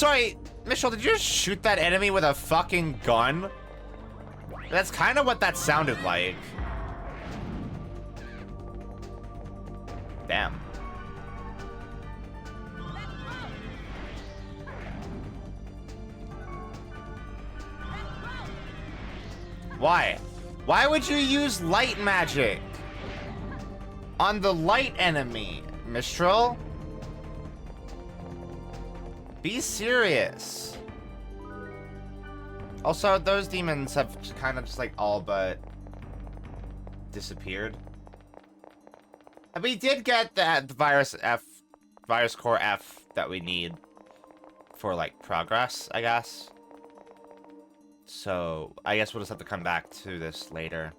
Sorry, Mitchell, did you just shoot that enemy with a fucking gun? That's kind of what that sounded like. Damn. Why? Why would you use light magic on the light enemy, Mistral? Be serious. Also, those demons have kind of just like all but disappeared. We did get the virus core F that we need for like progress, I guess. So I guess we'll just have to come back to this later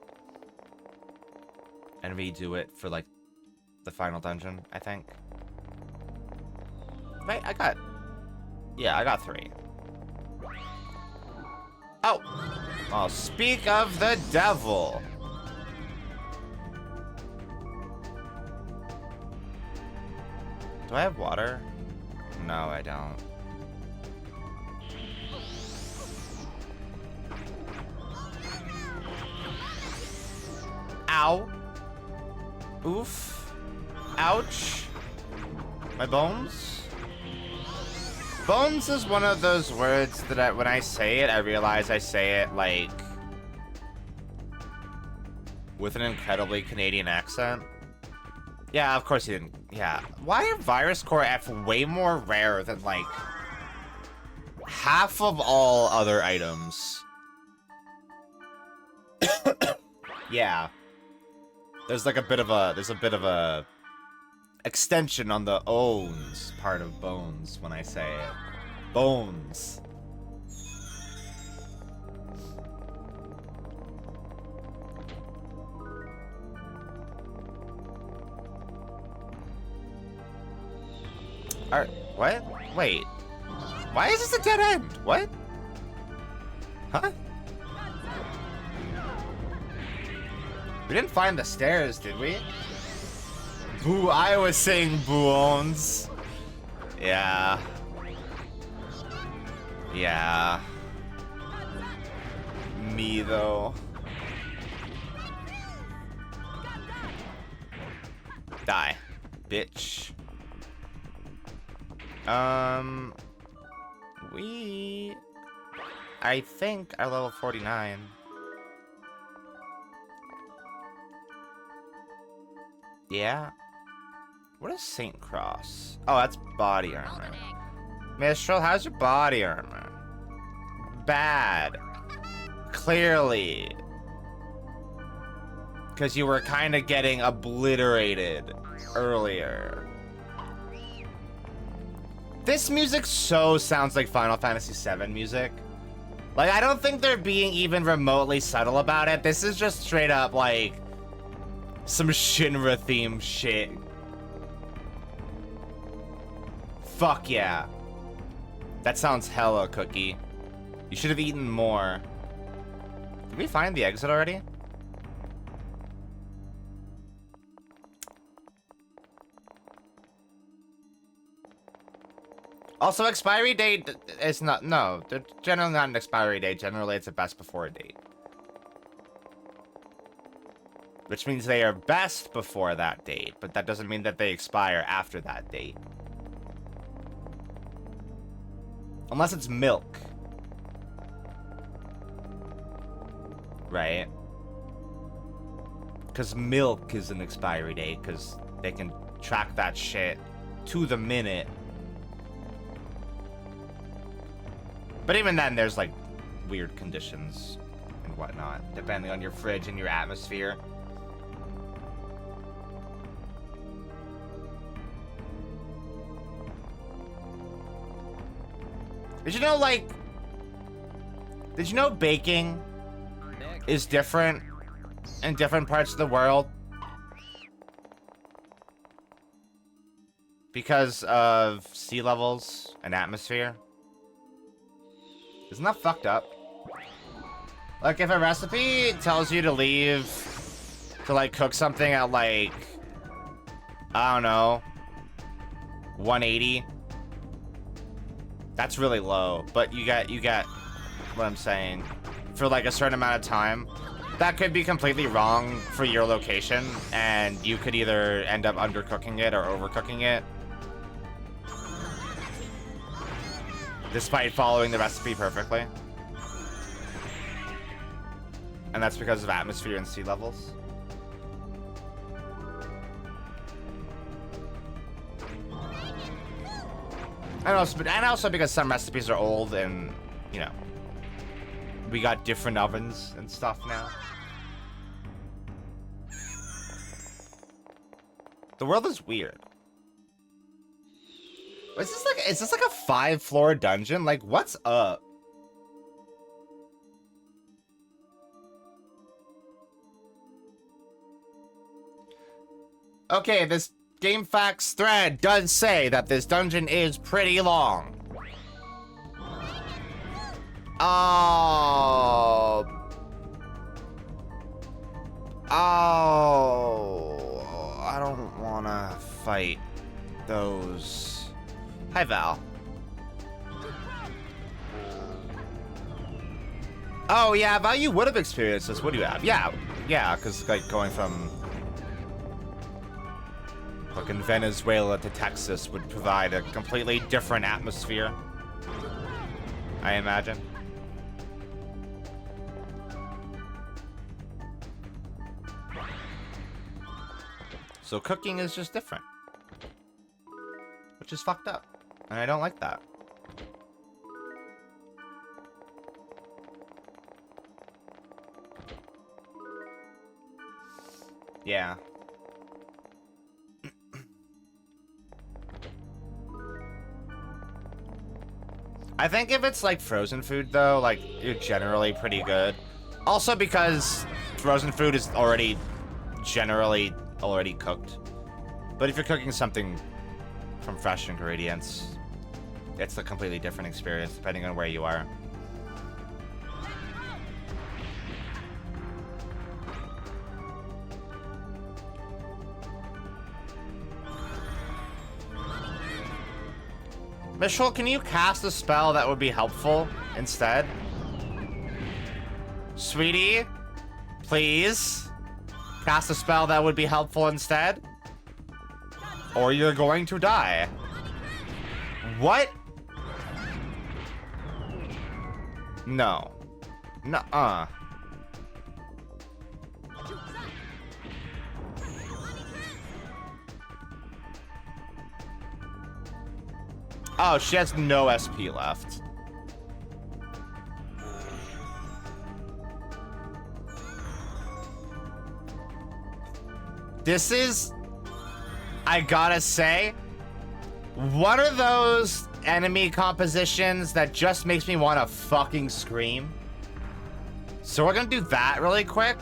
and redo it for like the final dungeon, I think. Wait, I got 3. Oh, speak of the devil. Do I have water? No, I don't. Ow. Oof. Ouch. My bones? Bones is one of those words that when I say it, I realize I say it like with an incredibly Canadian accent. Yeah, of course you didn't. Yeah. Why are Virus Core F way more rare than like half of all other items? Yeah. There's like a bit of a extension on the owns part of bones when I say it. Bones. What? Wait. Why is this a dead end? What? Huh? We didn't find the stairs, did we? Boo, I was saying boons. Yeah. Yeah. Me, though. Die, bitch. I think are level 49. Yeah. What is Saint Cross? Oh, that's body armor. Mistral, how's your body armor? Bad. Clearly. Because you were kind of getting obliterated earlier. This music so sounds like Final Fantasy VII music. Like, I don't think they're being even remotely subtle about it. This is just straight up, like, some Shinra theme shit. Fuck yeah. That sounds hella cookie. You should have eaten more. Did we find the exit already? Also, expiry date is not, no, they're generally not an expiry date. Generally, it's a best before date. Which means they are best before that date, but that doesn't mean that they expire after that date. Unless it's milk. Right? Because milk is an expiry date, because they can track that shit to the minute. But even then, there's like weird conditions and whatnot, depending on your fridge and your atmosphere. Did you know, like, did you know baking is different in different parts of the world? Because of sea levels and atmosphere? Isn't that fucked up? Like, if a recipe tells you to leave to, like, cook something at, like, I don't know, 180, That's really low, but you get what I'm saying. For like a certain amount of time. That could be completely wrong for your location, and you could either end up undercooking it or overcooking it. Despite following the recipe perfectly. And that's because of atmosphere and sea levels. And also because some recipes are old and, you know, we got different ovens and stuff now. The world is weird. Is this like a 5-floor dungeon? Like, what's up? Okay, this GameFAQs thread does say that this dungeon is pretty long. Oh. I don't wanna fight those. Hi, Val. Oh, yeah, Val, you would have experienced this. What do you have? Yeah, because, like, going from fucking Venezuela to Texas would provide a completely different atmosphere, I imagine. So cooking is just different. Which is fucked up. And I don't like that. Yeah. I think if it's like frozen food though, like you're generally pretty good. Also because frozen food is already generally already cooked. But if you're cooking something from fresh ingredients, it's a completely different experience depending on where you are. Mitchell, can you cast a spell that would be helpful instead? Sweetie, please cast a spell that would be helpful instead. Or you're going to die. What? No. Nuh-uh. Oh, she has no SP left. This is, I gotta say, one of those enemy compositions that just makes me want to fucking scream. So we're gonna do that really quick.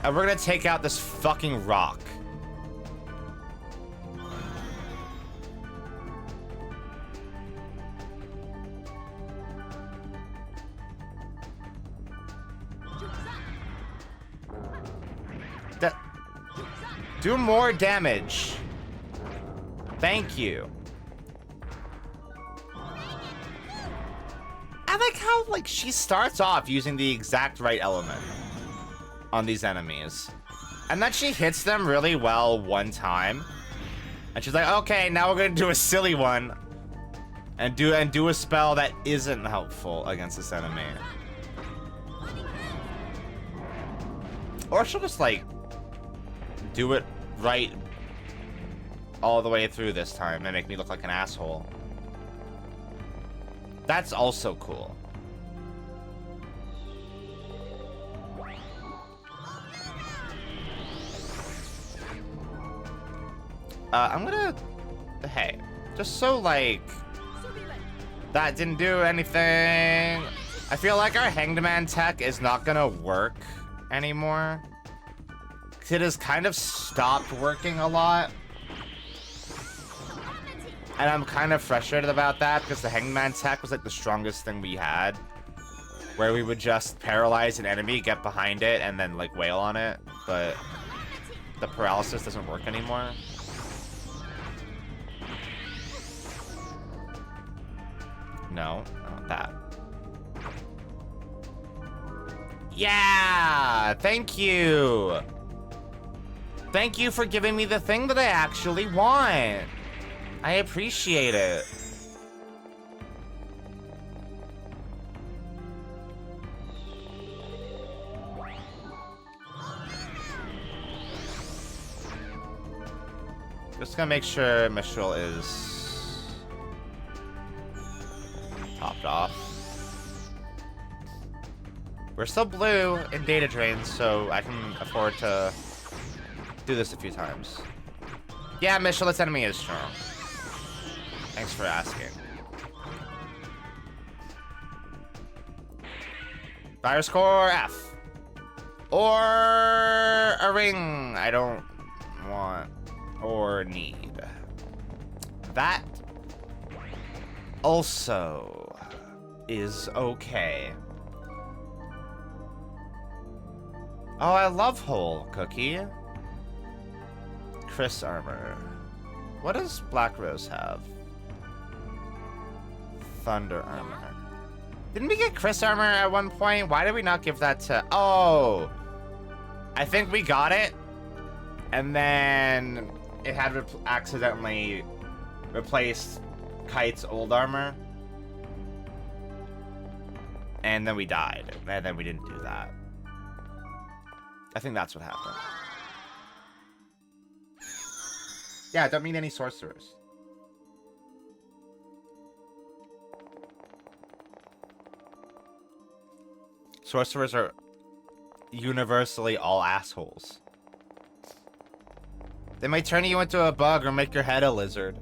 And we're gonna take out this fucking rock. Do more damage. Thank you. I like how, like, she starts off using the exact right element on these enemies. And then she hits them really well one time. And she's like, okay, now we're gonna do a silly one. And do a spell that isn't helpful against this enemy. Or she'll just, like, do it right all the way through this time and make me look like an asshole. That's also cool. I'm gonna... Hey, just so, like... That didn't do anything. I feel like our Hanged Man tech is not gonna work anymore. It has kind of stopped working a lot. And I'm kind of frustrated about that because the Hangman tech was like the strongest thing we had. Where we would just paralyze an enemy, get behind it, and then like wail on it. But the paralysis doesn't work anymore. No, not that. Yeah, thank you. Thank you for giving me the thing that I actually want. I appreciate it. Just gonna make sure Mistral is topped off. We're still blue in data drains, so I can afford to do this a few times. Yeah, Mistral, this enemy is strong. Thanks for asking. Fire score F. Or a ring. I don't want or need. That also is okay. Oh, I love Whole Cookie. Chris armor. What does Black Rose have? Thunder armor. Didn't we get Chris armor at one point? Why did we not give that to... Oh! I think we got it. And then it had accidentally replaced Kite's old armor. And then we died. And then we didn't do that. I think that's what happened. Yeah, I don't mean any sorcerers. Sorcerers are universally all assholes. They might turn you into a bug or make your head a lizard.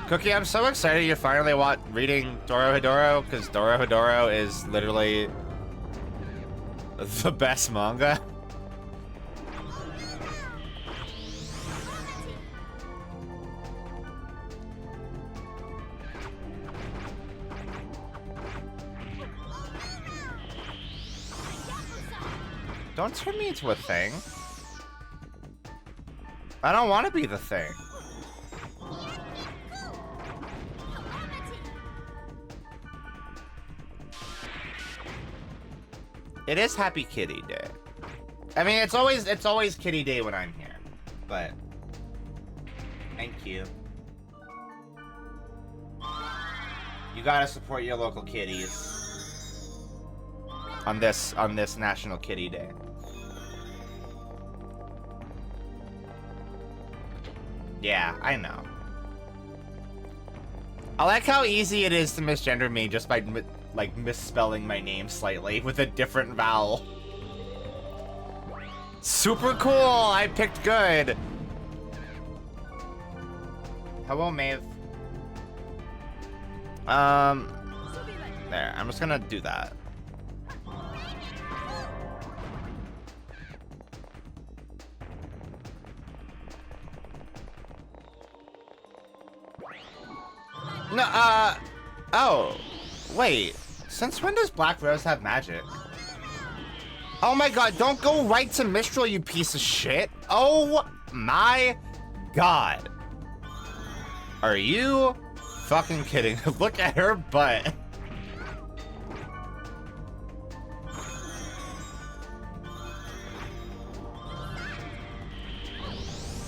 Cookie, I'm so excited you're finally reading Dorohedoro, because Dorohedoro is literally the best manga. Don't turn me into a thing. I don't want to be the thing. It is Happy Kitty Day. I mean, it's always Kitty Day when I'm here, but thank you. You gotta support your local kitties on this National Kitty Day. Yeah, I know. I like how easy it is to misgender me just by like misspelling my name slightly with a different vowel. Super cool! I picked good. Hello, Maeve. There. I'm just gonna do that. No, oh, wait. Since when does Black Rose have magic? Oh my god, don't go right to Mistral, you piece of shit. Oh my god. Are you fucking kidding? Look at her butt.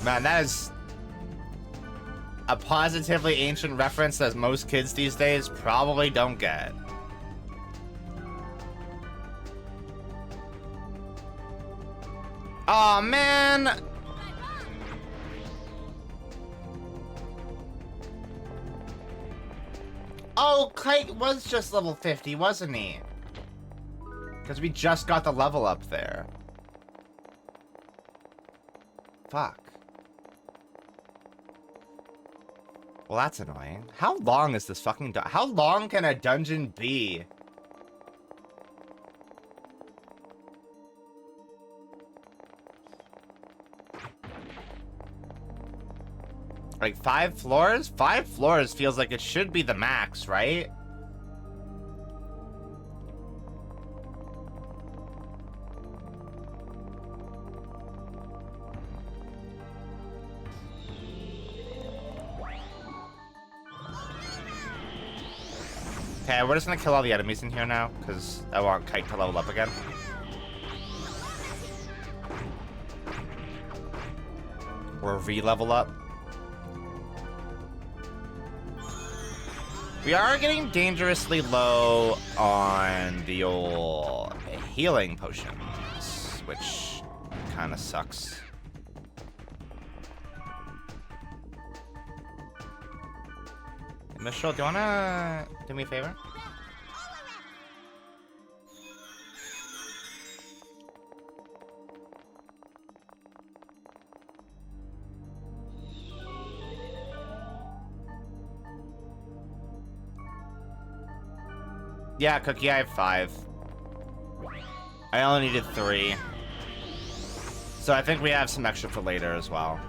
Man, that is a positively ancient reference that most kids these days probably don't get. Aw, man! Oh, Kite was just level 50, wasn't he? Because we just got the level up there. Fuck. Well, that's annoying. How long is this fucking how long can a dungeon be? Like 5 floors? 5 floors feels like it should be the max, right? Okay, we're just gonna kill all the enemies in here now, because I want Kite to level up again. Or re-level up. We are getting dangerously low on the old healing potions, which kind of sucks. Mistral, do you wanna do me a favor? Yeah, Cookie, I have 5. I only needed 3. So I think we have some extra for later as well.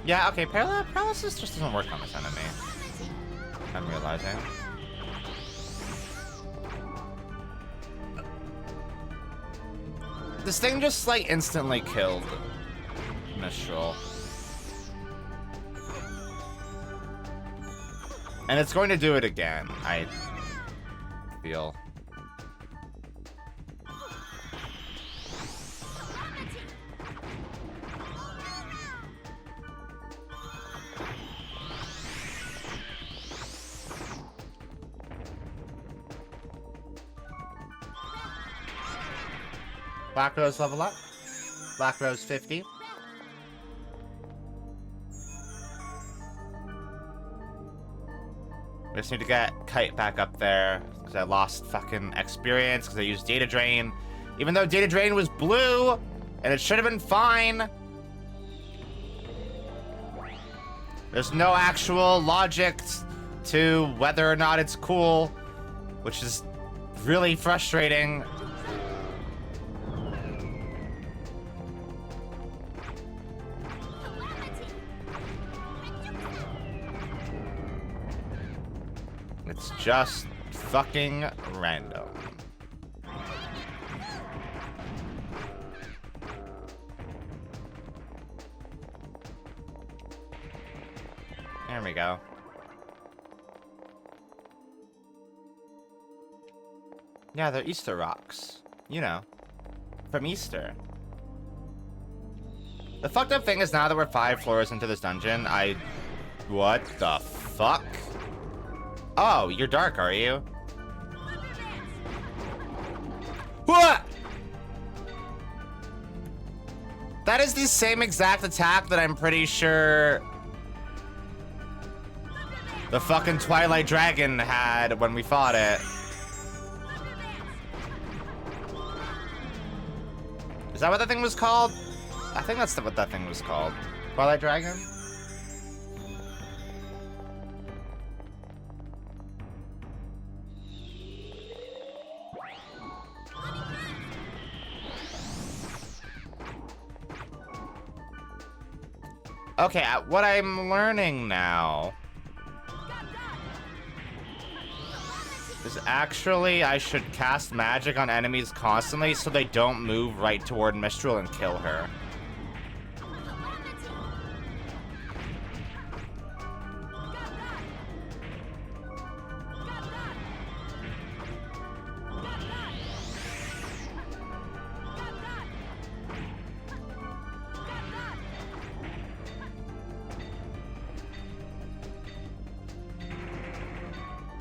Yeah, okay, paralysis just doesn't work on this enemy. I'm realizing. This thing just, like, instantly killed Mistral. And it's going to do it again, I feel. Black Rose level up. Black Rose 50. We just need to get Kite back up there, because I lost fucking experience, because I used Data Drain. Even though Data Drain was blue, and it should have been fine. There's no actual logic to whether or not it's cool, which is really frustrating. It's just fucking random. There we go. Yeah, they're Easter rocks. You know, from Easter. The fucked up thing is now that we're 5 floors into this dungeon, what the fuck? Oh, you're dark, are you? What? That is the same exact attack that I'm pretty sure the fucking Twilight Dragon had when we fought it. Is that what that thing was called? I think that's what that thing was called. Twilight Dragon? Okay, what I'm learning now is actually I should cast magic on enemies constantly so they don't move right toward Mistral and kill her.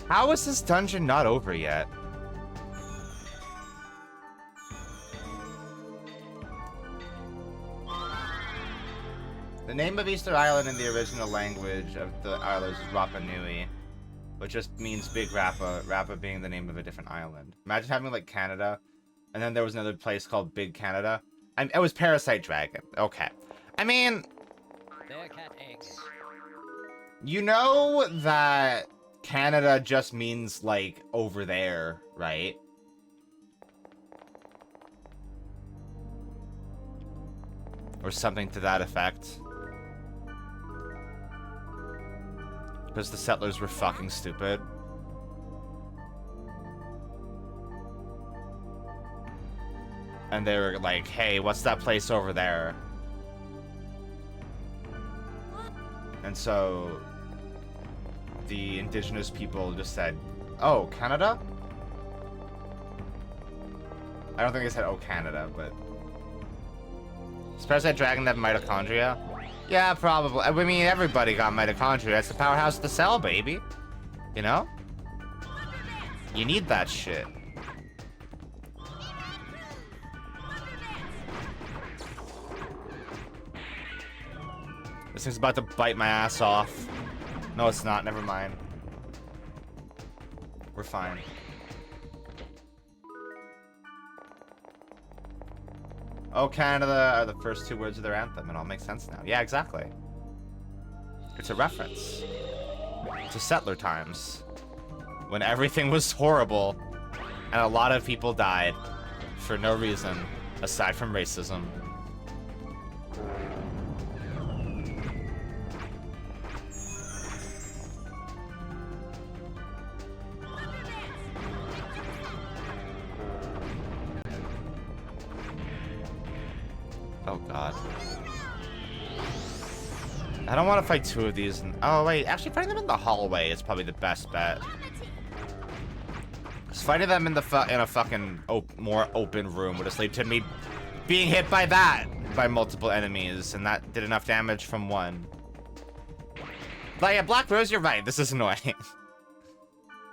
How is this dungeon not over yet? The name of Easter Island in the original language of the island is Rapa Nui, which just means Big Rapa, Rapa being the name of a different island. Imagine having like Canada, and then there was another place called Big Canada. It was Parasite Dragon. Okay. I mean, They're cat eggs. You know that Canada just means, like, over there, right? Or something to that effect. Because the settlers were fucking stupid. And they were like, hey, what's that place over there? And so the indigenous people just said, "Oh, Canada?" I don't think they said, "Oh, Canada," but surprised that dragon had mitochondria. Yeah, probably. I mean, everybody got mitochondria. It's the powerhouse of the cell, baby. You know? You need that shit. This thing's about to bite my ass off. No, it's not. Never mind. We're fine. Oh, Canada are the first two words of their anthem. It all makes sense now. Yeah, exactly. It's a reference to settler times when everything was horrible and a lot of people died for no reason aside from racism. Oh god. I don't want to fight two of these. Oh wait, actually fighting them in the hallway is probably the best bet. Because fighting them in the in a fucking more open room would have led to me being hit by multiple enemies, and that did enough damage from one. But yeah, Black Rose, you're right. This is annoying.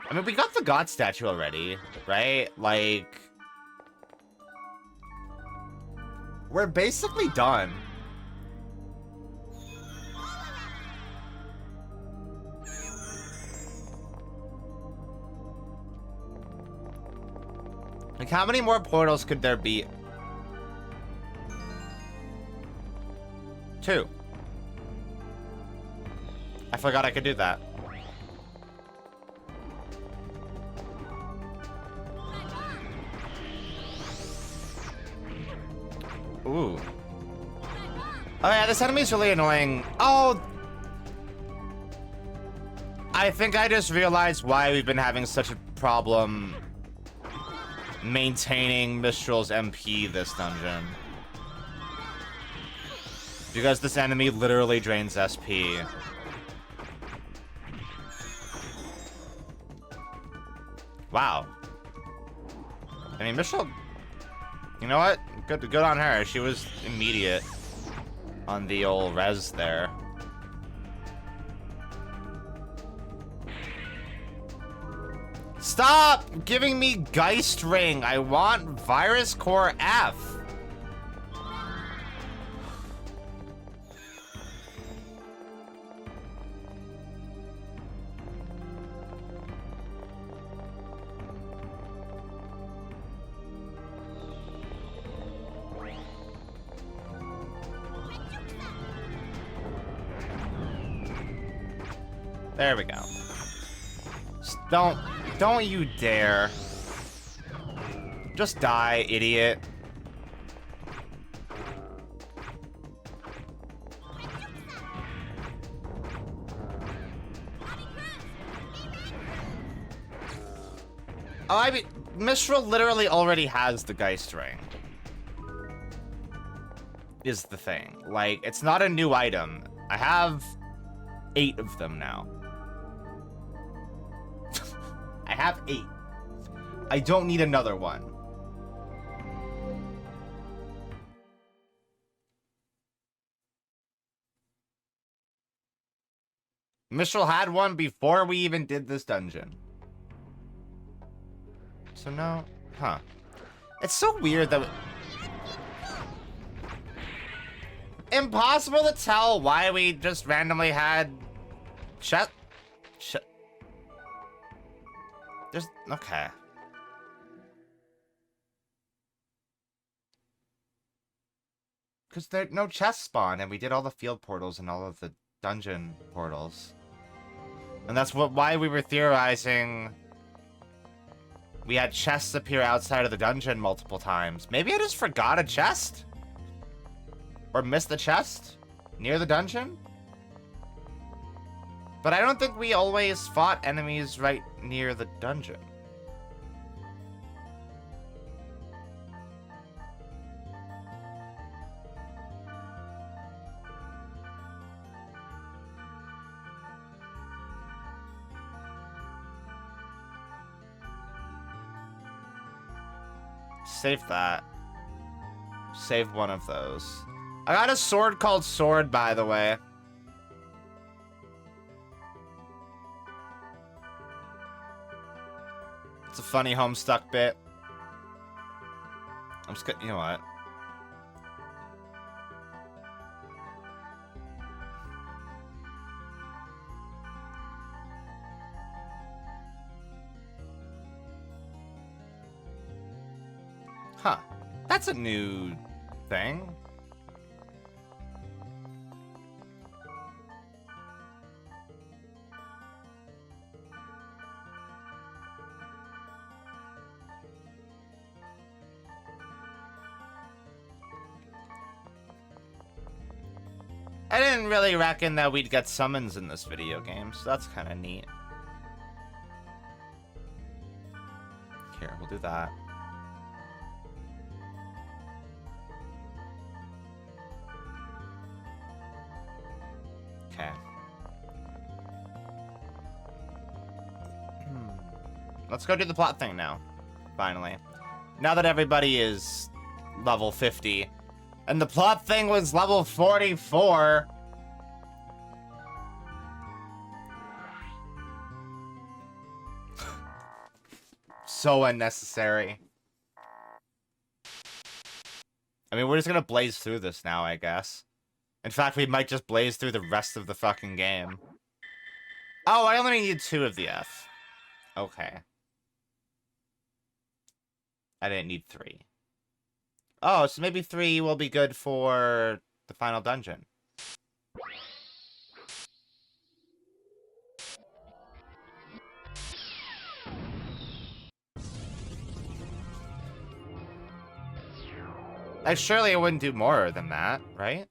I mean, we got the god statue already, right? Like, we're basically done. Like, how many more portals could there be? 2. I forgot I could do that. Ooh. Oh yeah, this enemy's really annoying. Oh! I think I just realized why we've been having such a problem maintaining Mistral's MP this dungeon. Because this enemy literally drains SP. Wow. I mean, Mistral, you know what? Good on her. She was immediate on the old res there. Stop giving me Geist Ring. I want Virus Core F. There we go. Just don't you dare. Just die, idiot. Oh, I mean, Mistral literally already has the Geist Ring. Is the thing. Like, it's not a new item. I have 8 of them now. I have 8. I don't need another one. Mistral had one before we even did this dungeon. So no, huh. It's so weird that impossible to tell why we just randomly had There's okay. Because there no chest spawn, and we did all the field portals and all of the dungeon portals, and that's why we were theorizing. We had chests appear outside of the dungeon multiple times. Maybe I just forgot a chest, or missed the chest near the dungeon. But I don't think we always fought enemies right near the dungeon. Save that. Save one of those. I got a sword called Sword, by the way. It's a funny Homestuck bit. I'm just gonna, you know what? Huh. That's a new thing. I didn't really reckon that we'd get summons in this video game, so that's kind of neat. Here, we'll do that. Okay. Let's go do the plot thing now. Finally. Now that everybody is level 50. And the plot thing was level 44. So unnecessary. I mean, we're just gonna blaze through this now, I guess. In fact, we might just blaze through the rest of the fucking game. Oh, I only need 2 of the F. Okay. I didn't need 3. Oh, so maybe 3 will be good for the final dungeon. Like, surely it wouldn't do more than that, right?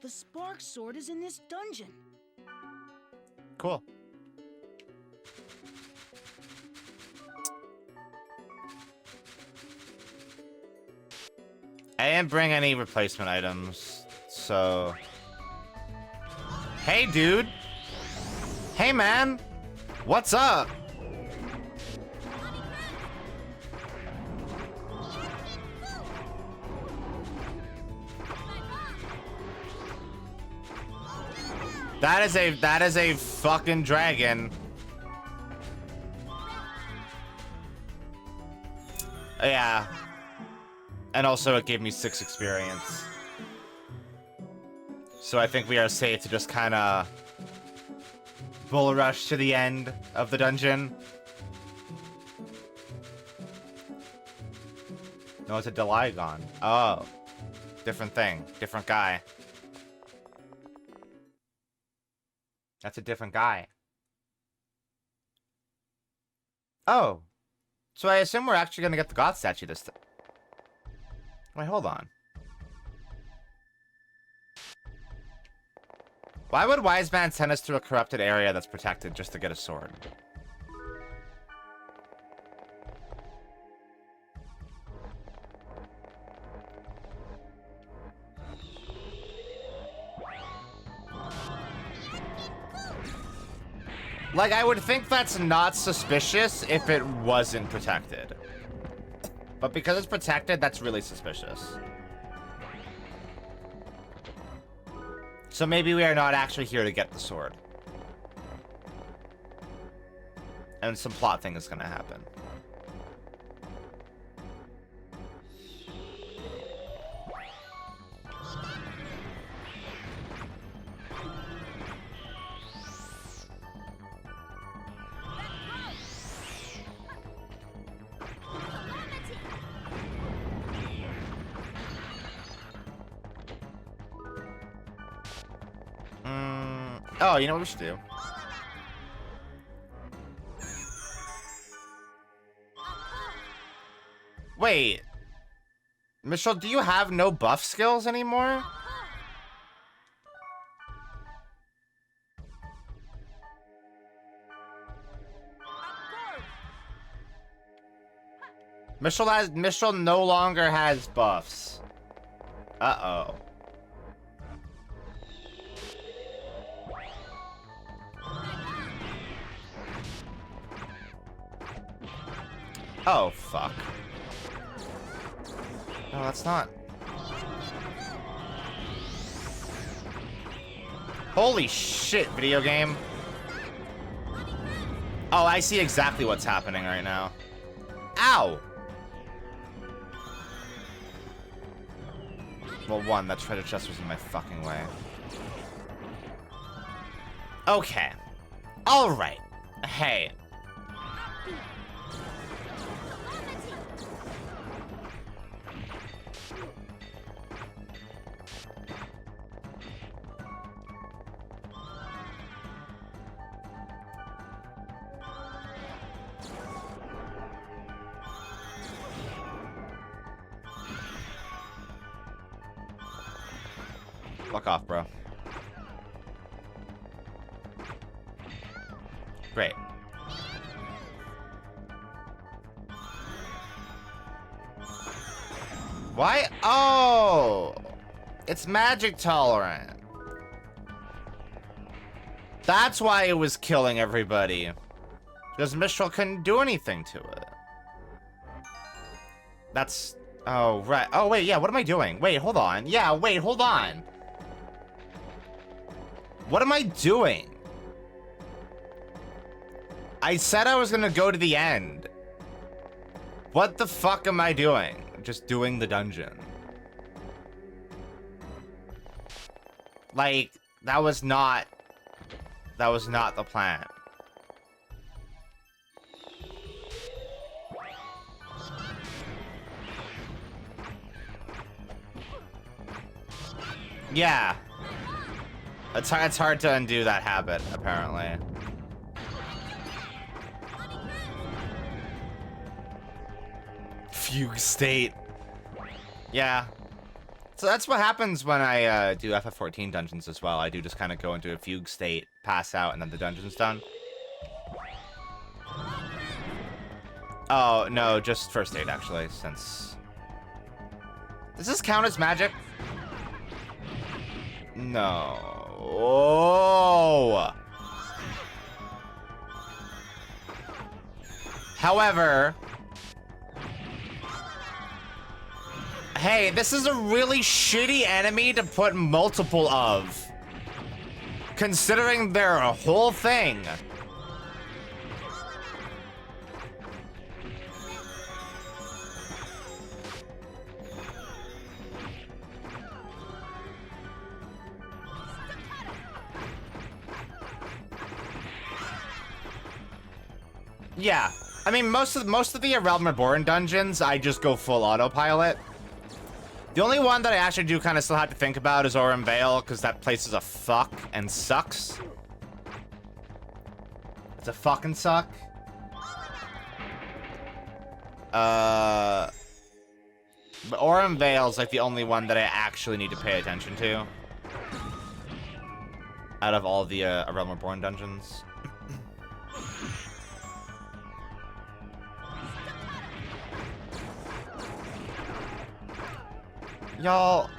The Spark Sword is in this dungeon. Cool. I didn't bring any replacement items, so... Hey, dude! Hey, man! What's up? That is a fucking dragon. Yeah. And also it gave me 6 experience. So I think we are safe to just kind of bull rush to the end of the dungeon. No, it's a Deligon. Oh. Different thing. Different guy. That's a different guy. Oh. So I assume we're actually going to get the God statue this time. Wait, hold on. Why would Wise Man send us to a corrupted area that's protected just to get a sword? Like, I would think that's not suspicious if it wasn't protected. But because it's protected, that's really suspicious. So maybe we are not actually here to get the sword. And some plot thing is gonna happen. Oh, you know what we should do? Wait. Michelle, do you have no buff skills anymore? Michelle no longer has buffs. Uh-oh. Oh, fuck. No, that's not. Holy shit, video game. Oh, I see exactly what's happening right now. Ow! Well, one, that treasure chest was in my fucking way. Okay. Alright. Hey. Fuck off, bro. Great. Why? Oh! It's magic tolerant. That's why it was killing everybody. Because Mistral couldn't do anything to it. That's... Oh, right. Oh, wait, yeah, what am I doing? Wait, hold on. Yeah, wait, hold on. What am I doing? I said I was gonna go to the end. What the fuck am I doing? Just doing the dungeon. Like, that was not the plan. Yeah. It's hard to undo that habit, apparently. Fugue state. Yeah. So that's what happens when I do FF14 dungeons as well. I do just kind of go into a fugue state, pass out, and then the dungeon's done. Oh, no, just first aid, actually, since... Does this count as magic? No. Oh. However... Hey, this is a really shitty enemy to put multiple of. Considering they're a whole thing. Yeah, I mean most of the Realm Reborn dungeons, I just go full autopilot. The only one that I actually do kind of still have to think about is Aurum Vale, because that place is a fuck and sucks. It's a fucking suck. But Aurum Vale's like the only one that I actually need to pay attention to. Out of all the Realm Reborn dungeons. Y'all,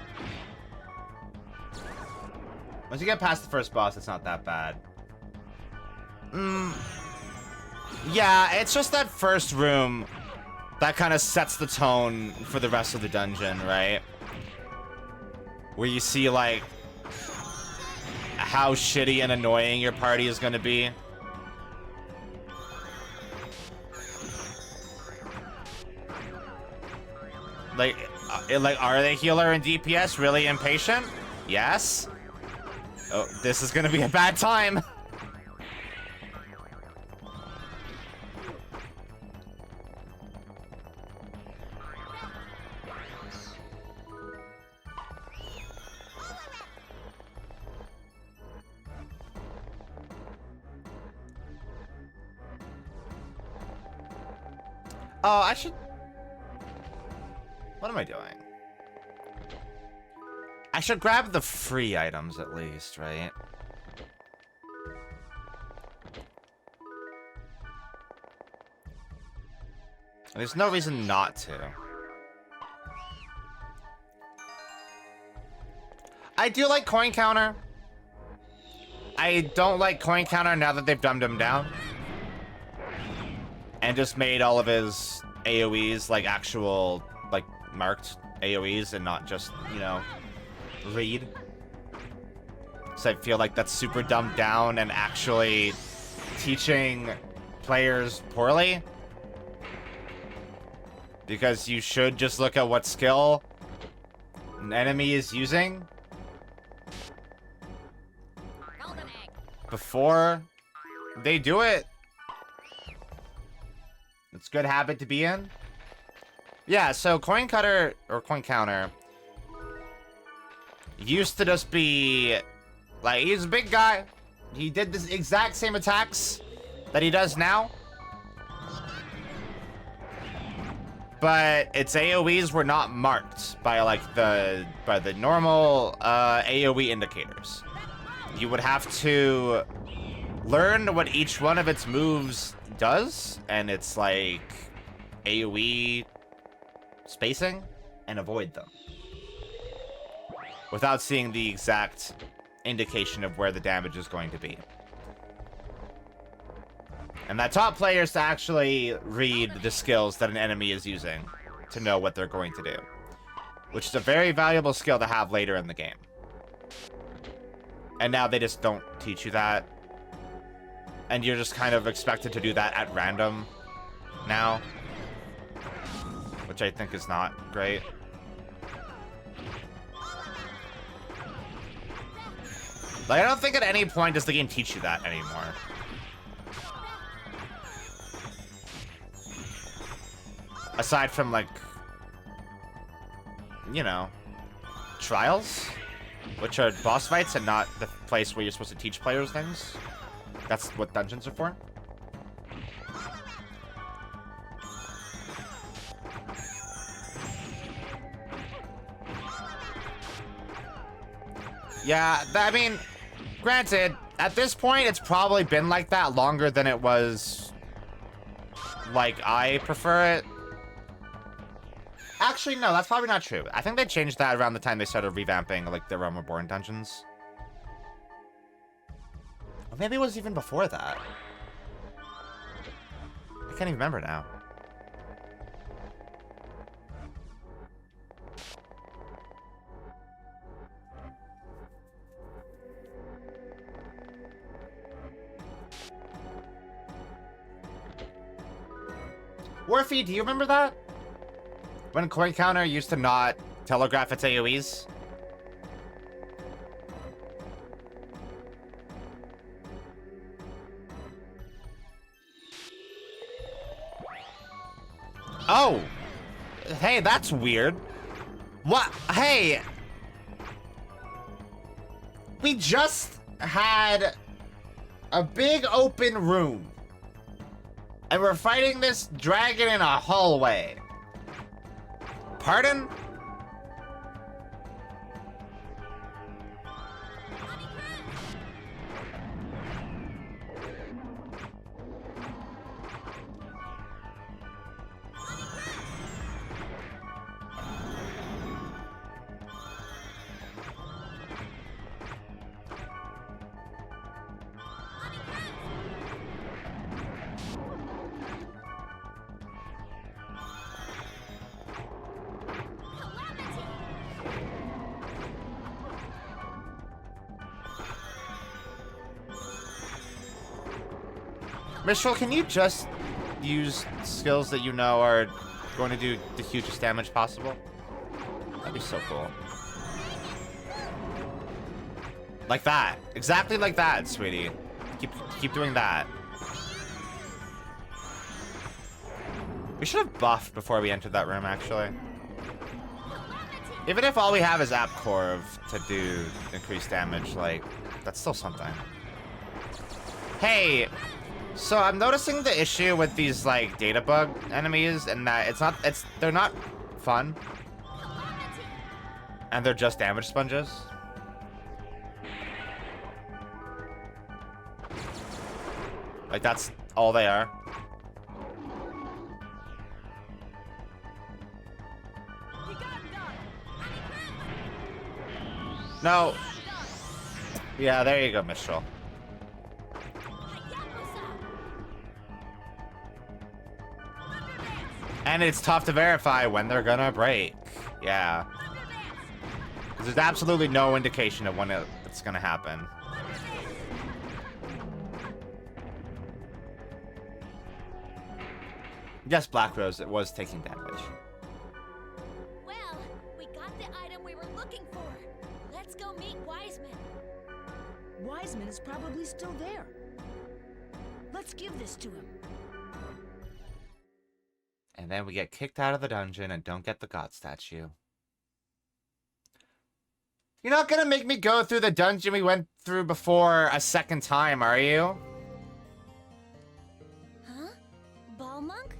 once you get past the first boss, it's not that bad. Yeah, it's just that first room that kind of sets the tone for the rest of the dungeon, right? Where you see, like, how shitty and annoying your party is gonna be. Like, are they healer and DPS really impatient? Yes. Oh, this is gonna be a bad time. Oh, I should... What am I doing? I should grab the free items at least, right? There's no reason not to. I do like coin counter. I don't like coin counter now that they've dumbed him down. And just made all of his AoEs, like actual, like marked AoEs and not just, you know, read. So I feel like that's super dumbed down and actually teaching players poorly. Because you should just look at what skill an enemy is using before they do it. It's a good habit to be in. Yeah, so coin cutter or coin counter used to just be like, he's a big guy. He did the exact same attacks that he does now. But its AoEs were not marked by like the normal AoE indicators. You would have to learn what each one of its moves does, and it's like AoE spacing, and avoid them without seeing the exact indication of where the damage is going to be. And that taught players to actually read the skills that an enemy is using to know what they're going to do, which is a very valuable skill to have later in the game. And now they just don't teach you that. And you're just kind of expected to do that at random now, which I think is not great. Like, I don't think at any point does the game teach you that anymore. Aside from, like, you know, trials, which are boss fights and not the place where you're supposed to teach players things. That's what dungeons are for. Yeah, I mean, granted, at this point, it's probably been like that longer than it was like I prefer it. Actually, no, that's probably not true. I think they changed that around the time they started revamping, like, the Realm Reborn dungeons. Or maybe it was even before that. I can't even remember now. Warfy, do you remember that? When coin counter used to not telegraph its AoEs? Oh! Hey, that's weird. What? Hey! We just had a big open room. And we're fighting this dragon in a hallway. Pardon? Mistral, can you just use skills that you know are going to do the hugest damage possible? That'd be so cool. Like that. Exactly like that, sweetie. Keep doing that. We should have buffed before we entered that room, actually. Even if all we have is App Core to do increased damage, like, that's still something. Hey! So I'm noticing the issue with these like data bug enemies, and that they're not fun, and they're just damage sponges. Like that's all they are. No. Yeah, there you go, Mistral. And it's tough to verify when they're gonna break. Yeah. Because there's absolutely no indication of when it's gonna happen. Yes, Black Rose, it was taking damage. Well, we got the item we were looking for. Let's go meet Wiseman. Wiseman is probably still there. Let's give this to him. And then we get kicked out of the dungeon and don't get the god statue. You're not gonna make me go through the dungeon we went through before a second time, are you? Huh? Ball monk?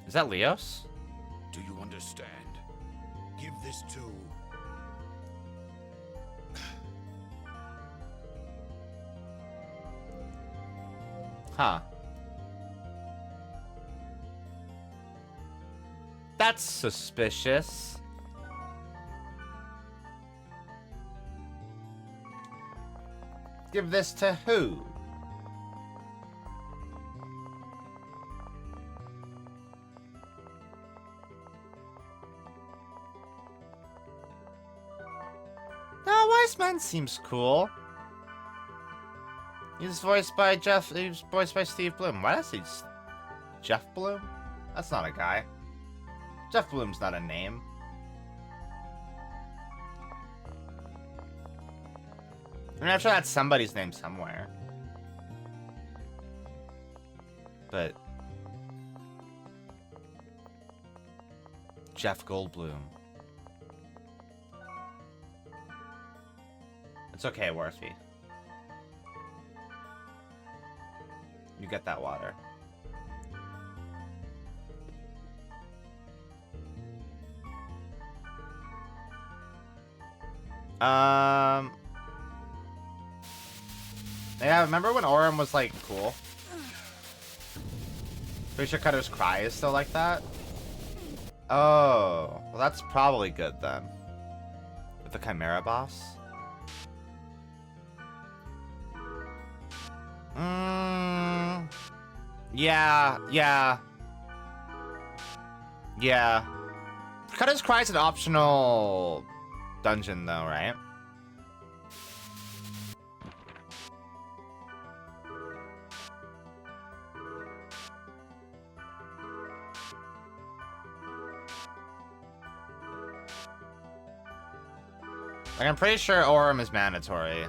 Is that Leos? Do you understand? Give this to... Huh. That's suspicious. Give this to who? Oh, Wiseman seems cool. He's voiced by Steve Bloom. Why does he Jeff Bloom? That's not a guy. Jeff Bloom's not a name. I mean, I'm sure that's somebody's name somewhere. But Jeff Goldblum. It's okay, Worthy. You get that water. Yeah, remember when Orem was like cool? Pretty sure Cutter's Cry is still like that. Oh, well that's probably good then. With the Chimera boss. Yeah. Cutter's Cry is an optional dungeon though, right? Like, I'm pretty sure Orem is mandatory.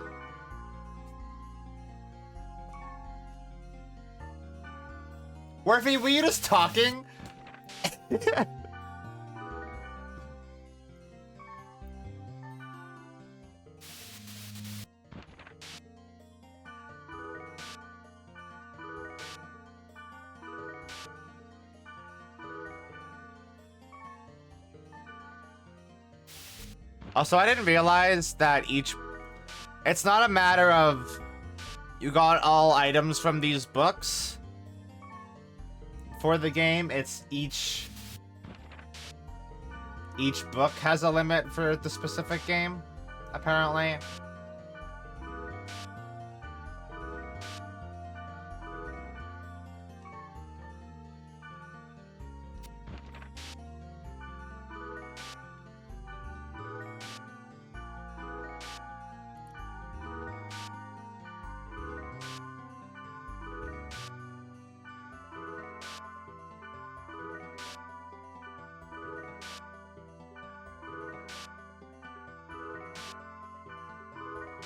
Worthy, were you just talking? Also, I didn't realize that it's not a matter of you got all items from these books for the game. It's each book has a limit for the specific game, apparently.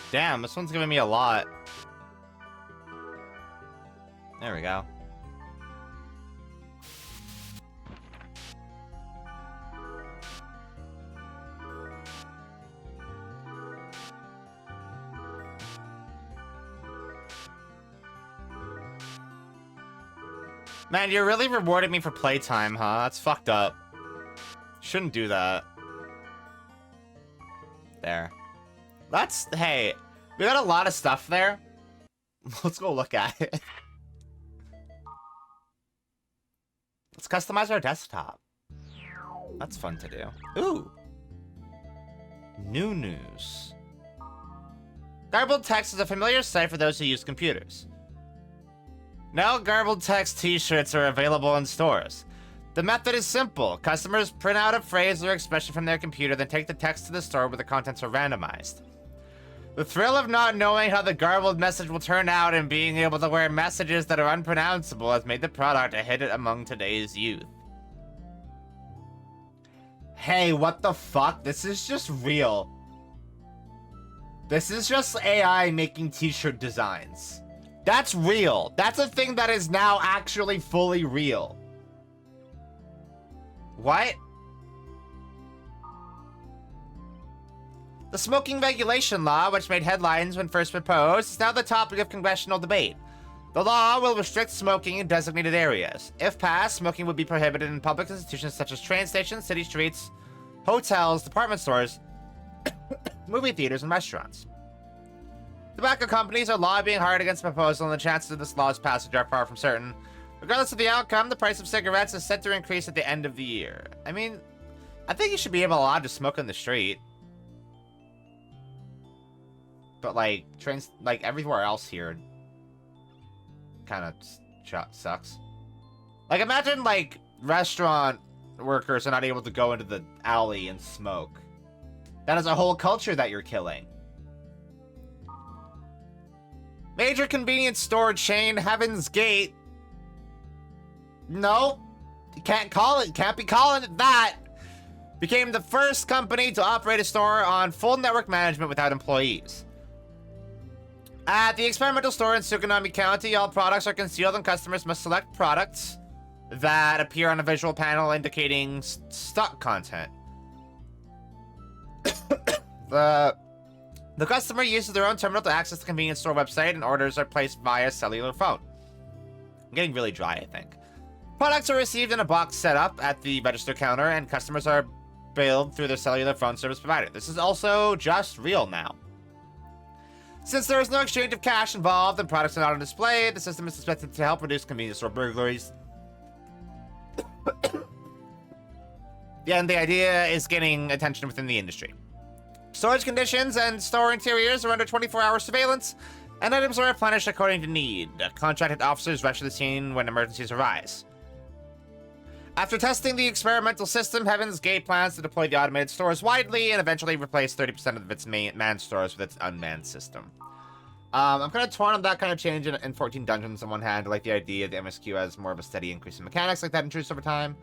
Damn, this one's giving me a lot. There we go. Man, you're really rewarding me for playtime, huh? That's fucked up. Shouldn't do that. There. Hey, we got a lot of stuff there. Let's go look at it. Let's customize our desktop. That's fun to do. Ooh. New news. Garbled text is a familiar sight for those who use computers. Now garbled text t-shirts are available in stores. The method is simple. Customers print out a phrase or expression from their computer, then take the text to the store where the contents are randomized. The thrill of not knowing how the garbled message will turn out and being able to wear messages that are unpronounceable has made the product a hit among today's youth. Hey, what the fuck? This is just real. This is just AI making t-shirt designs. That's real. That's a thing that is now actually fully real. What? The smoking regulation law, which made headlines when first proposed, is now the topic of congressional debate. The law will restrict smoking in designated areas. If passed, smoking would be prohibited in public institutions such as train stations, city streets, hotels, department stores, movie theaters, and restaurants. Tobacco companies are lobbying hard against the proposal, and the chances of this law's passage are far from certain. Regardless of the outcome, the price of cigarettes is set to increase at the end of the year. I mean, I think you should be allowed to smoke in the street. But, like, trains, like, everywhere else here kind of sucks. Like, imagine, like, restaurant workers are not able to go into the alley and smoke. That is a whole culture that you're killing. Major convenience store chain Heaven's Gate. No, you can't call it, can't be calling it that. Became the first company to operate a store on full network management without employees. At the experimental store in Suganami County, all products are concealed and customers must select products that appear on a visual panel indicating stock content. The customer uses their own terminal to access the convenience store website, and orders are placed via cellular phone. I'm getting really dry, I think. Products are received in a box set up at the register counter, and customers are billed through their cellular phone service provider. This is also just real now. Since there is no exchange of cash involved and products are not on display, the system is expected to help reduce convenience store burglaries. Yeah, and the idea is getting attention within the industry. Storage conditions and store interiors are under 24-hour surveillance, and items are replenished according to need. Contracted officers rush to the scene when emergencies arise. After testing the experimental system, Heaven's Gate plans to deploy the automated stores widely and eventually replace 30% of its manned stores with its unmanned system. I'm kind of torn on that kind of change in 14 Dungeons on one hand. I like the idea the MSQ has more of a steady increase in mechanics like that introduced over time,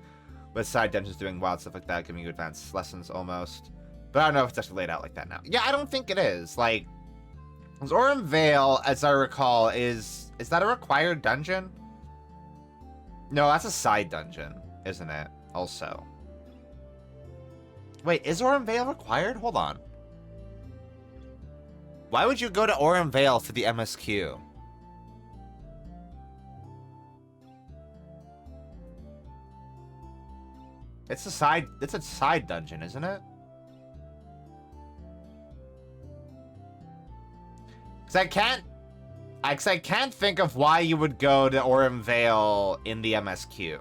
with side dungeons doing wild stuff like that, giving you advanced lessons almost. But I don't know if it's actually laid out like that now. Yeah, I don't think it is. Like, Zoram Vale, as I recall, is that a required dungeon? No, that's a side dungeon, isn't it? Also. Wait, is Zoram Vale required? Hold on. Why would you go to Zoram Vale for the MSQ? It's a side dungeon, isn't it? Cause I can't think of why you would go to Zoram Vale in the MSQ.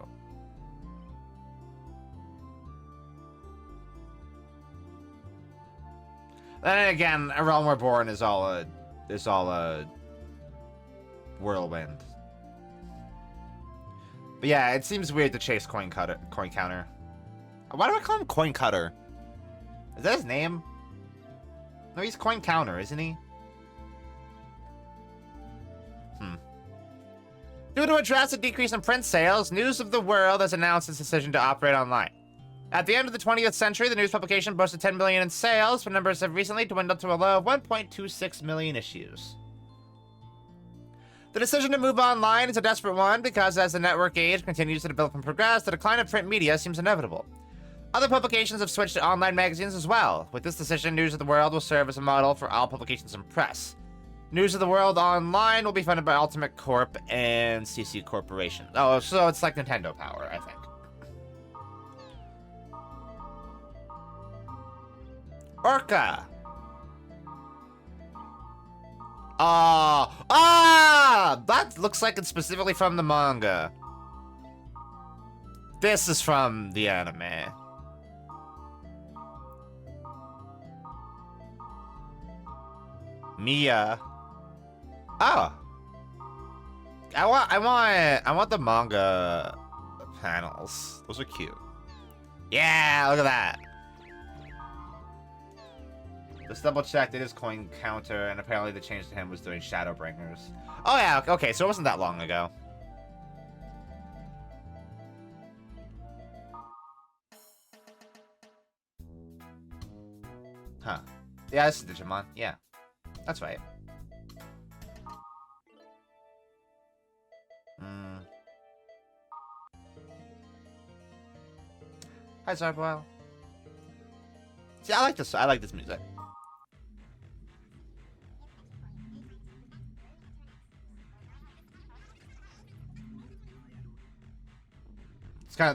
Then again, A Realm Reborn is all a whirlwind. But yeah, it seems weird to chase coin counter. Why do I call him Coin Cutter? Is that his name? No, he's Coin Counter, isn't he? Due to a drastic decrease in print sales, News of the World has announced its decision to operate online. At the end of the 20th century, the news publication boasted 10 million in sales, but numbers have recently dwindled to a low of 1.26 million issues. The decision to move online is a desperate one because as the network age continues to develop and progress, the decline of print media seems inevitable. Other publications have switched to online magazines as well. With this decision, News of the World will serve as a model for all publications and press. News of the World Online will be funded by Ultimate Corp and CC Corporation. Oh, so it's like Nintendo Power, I think. Orca! That looks like it's specifically from the manga. This is from the anime. Mia. Oh. I want the manga panels. Those are cute. Yeah, look at that. Let's double check. It is coin counter, and apparently the change to him was doing Shadowbringers. Oh yeah, okay, so it wasn't that long ago. Huh. Yeah, this is Digimon. Yeah. That's right. Hi, Zarboil. See, I like this. I like this music.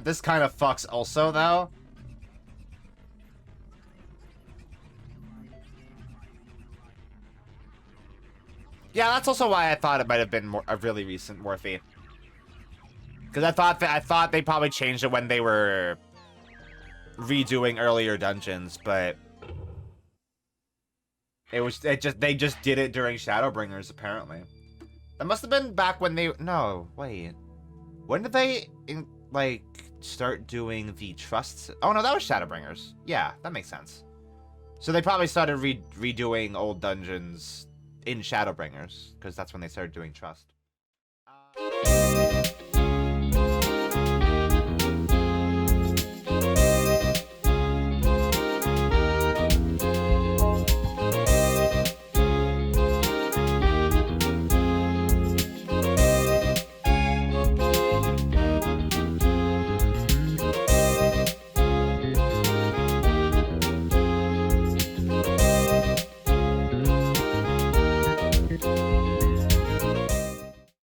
This kind of fucks also though. Yeah, that's also why I thought it might have been a really recent Morphe. Because I thought they probably changed it when they were redoing earlier dungeons, but they just did it during Shadowbringers apparently. That must have been back when they wait. When did they like start doing the trusts? Oh no, that was Shadowbringers. Yeah, that makes sense. So they probably started redoing old dungeons in Shadowbringers because that's when they started doing trust.